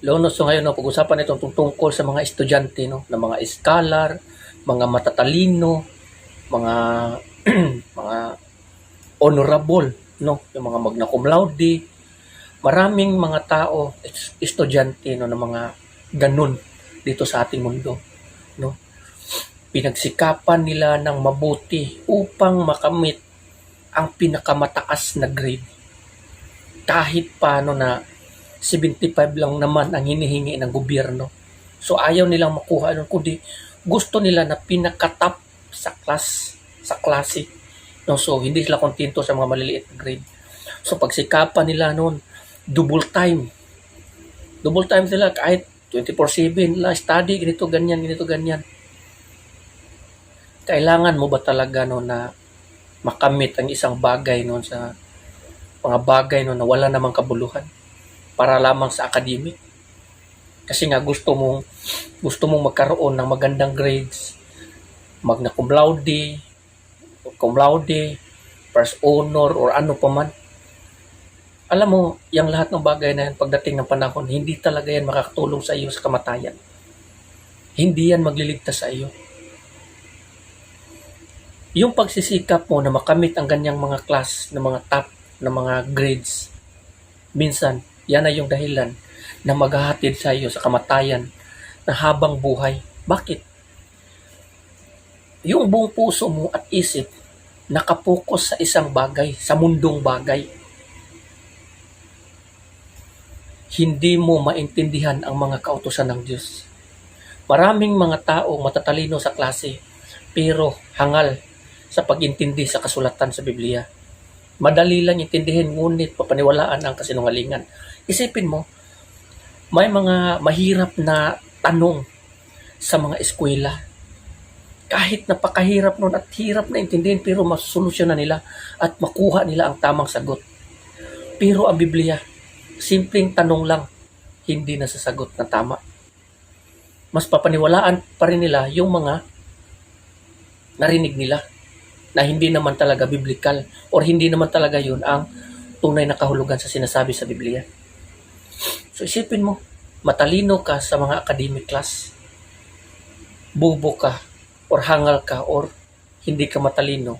Lono, so ngayon, no, pag-usapan itong tungkol sa mga estudyante, no, na mga scholar, mga matatalino, mga mga honorable, no, yung mga magna cum laude, maraming mga tao, estudyante, no, na mga ganun dito sa ating mundo, no. Pinagsikapan nila ng mabuti upang makamit ang pinakamataas na grade. Kahit paano na 75 lang naman ang hinihingi ng gobyerno. So ayaw nilang makuha nun, kundi gusto nila na pinakatap sa klase. No, so hindi sila kontento sa mga maliliit na grade. So pagsikapan nila noon, double time. Double time sila kahit 24/7 la study, ganito ganyan. Kailangan mo ba talaga no na makamit ang isang bagay noon sa mga bagay no na wala namang kabuluhan para lamang sa academic? Kasi nga gusto mong magkaroon ng magandang grades, magna cum laude, first honor, or ano pa man. Alam mo, yung lahat ng bagay na yan, pagdating ng panahon, hindi talaga yan makakatulong sa iyo sa kamatayan. Hindi yan magliligtas sa iyo. Yung pagsisikap mo na makamit ang ganyang mga class, na mga top, na mga grades, minsan, yan ay yung dahilan na maghahatid sa iyo sa kamatayan na habang buhay. Bakit? Yung buong puso mo at isip nakapokus sa isang bagay, sa mundong bagay. Hindi mo maintindihan ang mga kautusan ng Diyos. Maraming mga tao matatalino sa klase, pero hangal sa pag-intindi sa kasulatan sa Biblia. Madali lang intindihin, ngunit papaniwalaan ang kasinungalingan. Isipin mo, may mga mahirap na tanong sa mga eskwela. Kahit napakahirap nun at hirap na intindihin, pero masolusyonan nila at makuha nila ang tamang sagot. Pero ang Biblia, simpleng tanong lang, hindi nasasagot na tama. Mas papaniwalaan pa rin nila yung mga narinig nila na hindi naman talaga biblical or hindi naman talaga yun ang tunay na kahulugan sa sinasabi sa Biblia. So isipin mo, matalino ka sa mga academic class, bubo ka or hangal ka or hindi ka matalino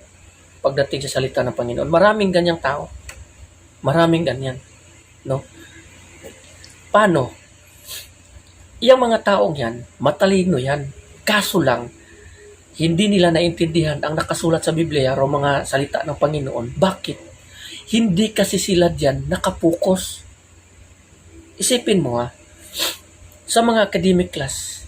pagdating sa salita ng Panginoon. Maraming ganyang tao. Maraming ganyan. No? Paano? Yung mga taong yan, matalino yan. Kaso lang, hindi nila naintindihan ang nakasulat sa Biblia o mga salita ng Panginoon. Bakit? Hindi kasi sila dyan nakapokus. Isipin mo sa mga academic class,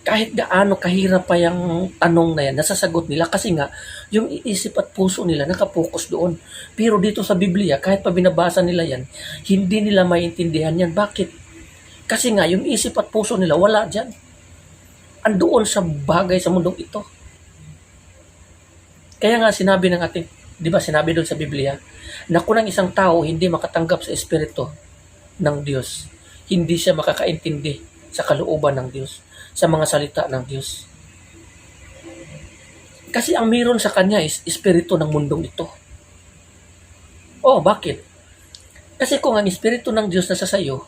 kahit gaano kahirap pa yung tanong na yan, nasasagot nila kasi nga, yung iisip at puso nila nakapokus doon. Pero dito sa Biblia, kahit pa binabasa nila yan, hindi nila maintindihan yan. Bakit? Kasi nga, yung isip at puso nila wala dyan. Andoon sa bagay sa mundong ito. Kaya nga sinabi ng ating, di ba sinabi doon sa Biblia, na kung ang isang tao hindi makatanggap sa Espiritu ng Diyos, hindi siya makakaintindi sa kalooban ng Diyos, sa mga salita ng Diyos. Kasi ang meron sa kanya is Espiritu ng mundong ito. Oh, bakit? Kasi kung ang Espiritu ng Diyos nasa sayo,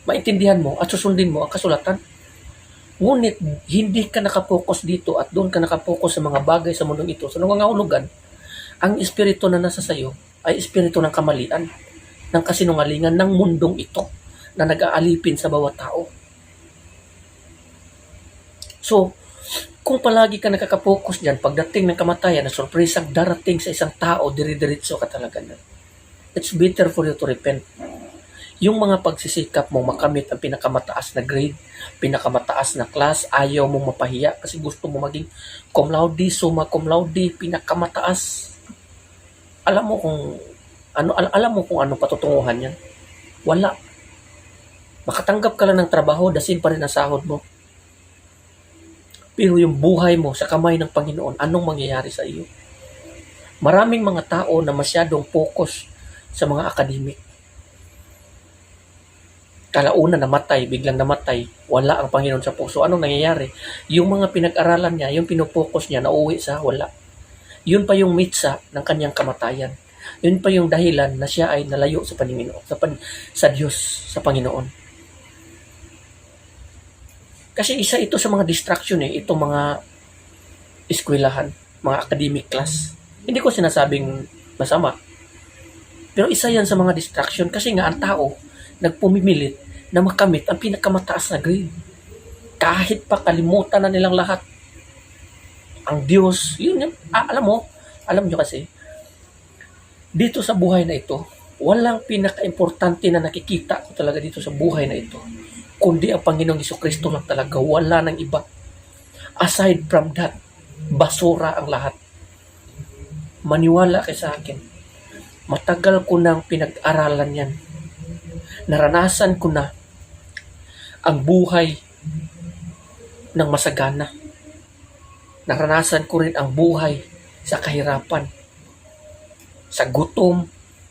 maintindihan mo at susundin mo ang kasulatan. Ngunit hindi ka nakapokus dito at doon ka nakapokus sa mga bagay sa mundong ito. Sa nangangahulugan, ang espiritu na nasa sayo ay espiritu ng kamalian, ng kasinungalingan, ng mundong ito na nag-aalipin sa bawat tao. So, kung palagi ka nakakapokus dyan, pagdating ng kamatayan na sorpresang darating sa isang tao, diri-diritso ka talaga na. It's better for you to repent. Yung mga pagsisikap mong makamit ang pinakamataas na grade, pinakamataas na class, ayaw mong mapahiya kasi gusto mo maging cum laude, summa cum laude, pinakamataas. Alam mo kung ano patutunguhan yan? Wala. Makatanggap ka lang ng trabaho, dasin pa rin ang sahod mo. Pero yung buhay mo sa kamay ng Panginoon, anong mangyayari sa iyo? Maraming mga tao na masyadong focus sa mga academic. Kalauna namatay, biglang namatay, wala ang Panginoon sa puso. Anong nangyayari? Yung mga pinag-aralan niya, yung pinopokus niya, nauwi sa wala. Yun pa yung mitsa ng kanyang kamatayan. Yun pa yung dahilan na siya ay nalayo sa Panginoon, sa Diyos, sa Panginoon. Kasi isa ito sa mga distraction itong mga eskwelahan, mga academic class. Hindi ko sinasabing masama. Pero isa yan sa mga distraction kasi nga ang tao nagpumimilit na makamit ang pinakamataas na grade. Kahit pa kalimutan na nilang lahat. Ang Diyos, yun yun. Alam nyo kasi, dito sa buhay na ito, walang pinaka-importante na nakikita ko talaga dito sa buhay na ito, kundi ang Panginoong Jesucristo lang talaga. Wala nang iba. Aside from that, basura ang lahat. Maniwala kayo sa akin. Matagal ko nang pinag-aralan yan. Naranasan ko na ang buhay ng masagana. Naranasan ko rin ang buhay sa kahirapan, sa gutom,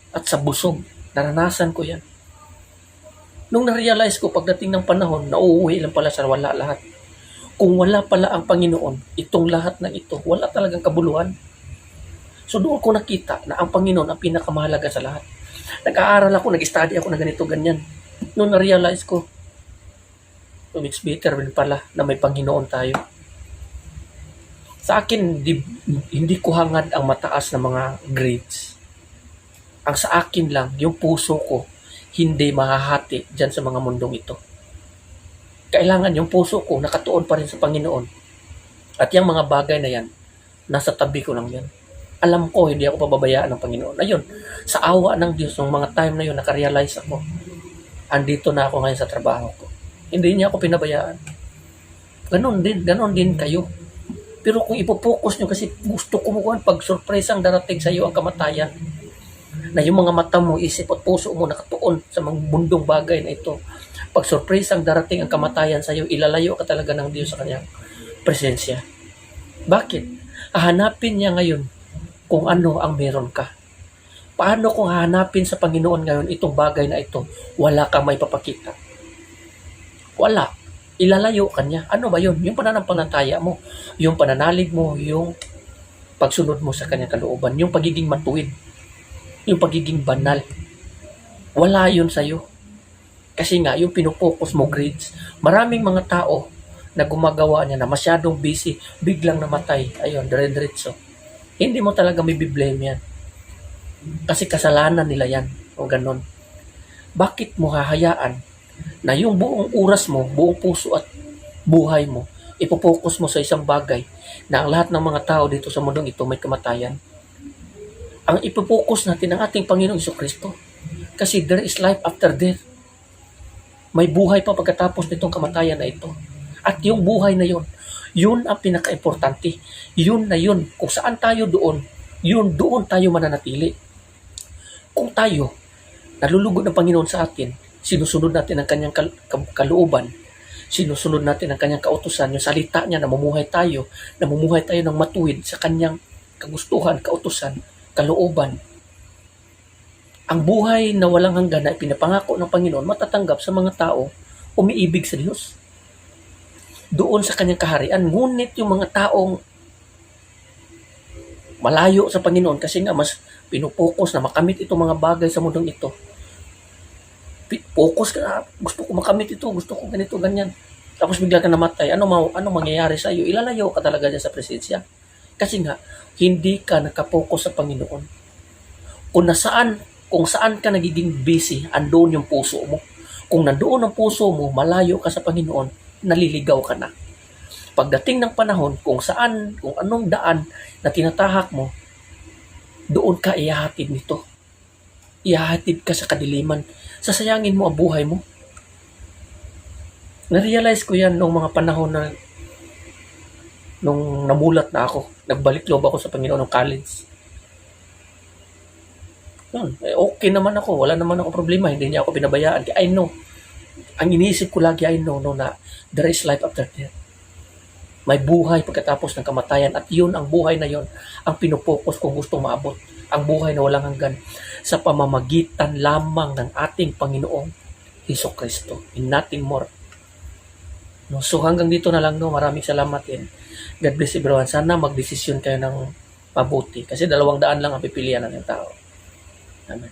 at sa busog. Naranasan ko yan. Nung na-realize ko pagdating ng panahon, nauuwi lang pala sa wala lahat. Kung wala pala ang Panginoon, itong lahat ng ito, wala talagang kabuluhan. So doon ko nakita na ang Panginoon ang pinakamahalaga sa lahat. Nag-aaral ako, nag-study ako na ganito, ganyan. Nung na-realize ko, it's better rin pala na may Panginoon tayo. Sa akin, hindi ko hangad ang mataas na mga grades. Ang sa akin lang, yung puso ko, hindi mahahati dyan sa mga mundong ito. Kailangan yung puso ko nakatuon pa rin sa Panginoon. At yung mga bagay na yan, nasa tabi ko lang yan. Alam ko, hindi ako pababayaan ng Panginoon. Ayun, sa awa ng Diyos, nung mga time na yun, nakarealize ako. Andito na ako ngayon sa trabaho ko. Hindi niya ako pinabayaan. Ganon din kayo. Pero kung ipopokus nyo, kasi gusto ko mo pag surpresang darating sa iyo ang kamatayan, na yung mga mata mo, isip at puso mo nakatuon sa mga mundong bagay na ito, pag surpresang darating ang kamatayan sa iyo, ilalayo ka talaga ng Diyos sa kanyang presensya. Bakit? Hahanapin niya ngayon kung ano ang meron ka. Paano kung hahanapin sa Panginoon ngayon itong bagay na ito, wala kang may papakita? Wala. Ilalayo ka niya. Ano ba yun? Yung pananampalataya mo, yung pananalig mo, yung pagsunod mo sa kanyang kalooban, yung pagiging matuwid, yung pagiging banal. Wala yun sa'yo. Kasi nga, yung pinupokus mo grades, maraming mga tao na gumagawa niya na masyadong busy, biglang namatay. Ayun, dire-diretso. Hindi mo talaga may biblame yan. Kasi kasalanan nila yan. O ganon. Bakit mo hahayaan na yung buong oras mo, buong puso at buhay mo, ipopokus mo sa isang bagay na ang lahat ng mga tao dito sa mundong ito may kamatayan? Ang ipopokus natin ang ating Panginoong Jesucristo. Kasi there is life after death. May buhay pa pagkatapos nitong kamatayan na ito. At yung buhay na yun, yun ang pinaka-importante. Yun na yun. Kung saan tayo doon, doon tayo mananatili. Kung tayo, nalulugod ng Panginoon sa atin, sinusunod natin ang kanyang kalooban, sinusunod natin ang kanyang kautusan, yung salita niya, namumuhay tayo ng matuwid sa kanyang kagustuhan, kautusan, kalooban. Ang buhay na walang hanggan na pinapangako ng Panginoon matatanggap sa mga tao umiibig sa Diyos. Doon sa kanyang kaharian, ngunit yung mga taong malayo sa Panginoon kasi nga mas pinupokus na makamit itong mga bagay sa mundong ito. Focus ka, gusto ko makamit ito, gusto ko ganito, ganyan. Tapos bigla ka namatay, ano mangyayari sa iyo? Ilalayo ka talaga dyan sa presensya. Kasi nga, hindi ka nakapokus sa Panginoon. Kung saan ka nagiging busy, andoon yung puso mo. Kung nandoon ang puso mo, malayo ka sa Panginoon, naliligaw ka na. Pagdating ng panahon, kung anong daan na tinatahak mo, doon ka ihahatid nito. Ihahatid ka sa kadiliman. Sasayangin mo ang buhay mo. Na-realize ko yan noong mga panahon na nung namulat na ako. Nagbalik loob ako sa Panginoon ng college. Yun, okay naman ako. Wala naman ako problema. Hindi niya ako pinabayaan. I know. Ang iniisip ko lagi, I know na there is life after death. May buhay pagkatapos ng kamatayan. At yun, ang buhay na yun, ang pinupokus kung gustong maabot. Ang buhay na walang hanggan sa pamamagitan lamang ng ating Panginoong Jesucristo. And nothing more. No, so hanggang dito na lang. No, maraming salamat din. God bless everyone. Sana magdesisyon kayo ng mabuti. Kasi 200 lang ang pipilian ng tao. Amen.